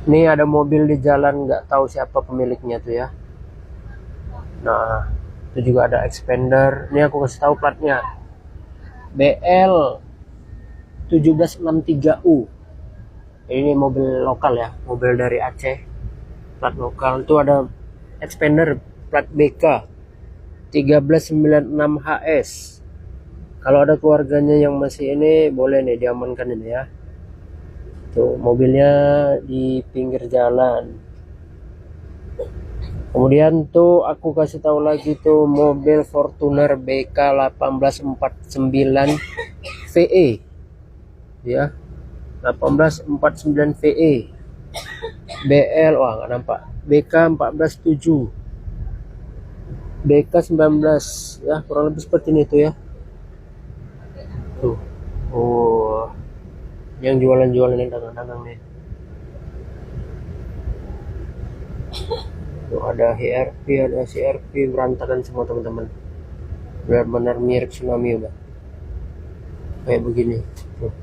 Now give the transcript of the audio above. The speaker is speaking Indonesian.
Ini ada mobil di jalan, nggak tahu siapa pemiliknya tuh ya. Nah, itu juga ada expander. Ini aku kasih tahu platnya. BL 1763U. Ini mobil lokal ya, mobil dari Aceh. Plat lokal itu ada expander plat BK 1396HS. Kalau ada keluarganya yang masih ini, boleh nih diamankan ini ya. Tuh, mobilnya di pinggir jalan. Kemudian tuh aku kasih tahu lagi tuh mobil Fortuner BK 1849 VE ya. 1849 VE. BL wah nggak nampak. BK 147. BK 19 ya, kurang lebih seperti ini tuh ya. Tuh. Oh, yang jualan-jualan yang dagang-dagang nih. Tuh ada HRV, ada CRV, berantakan semua teman-teman. Benar-benar mirip tsunami udah. Kayak begini. Tuh.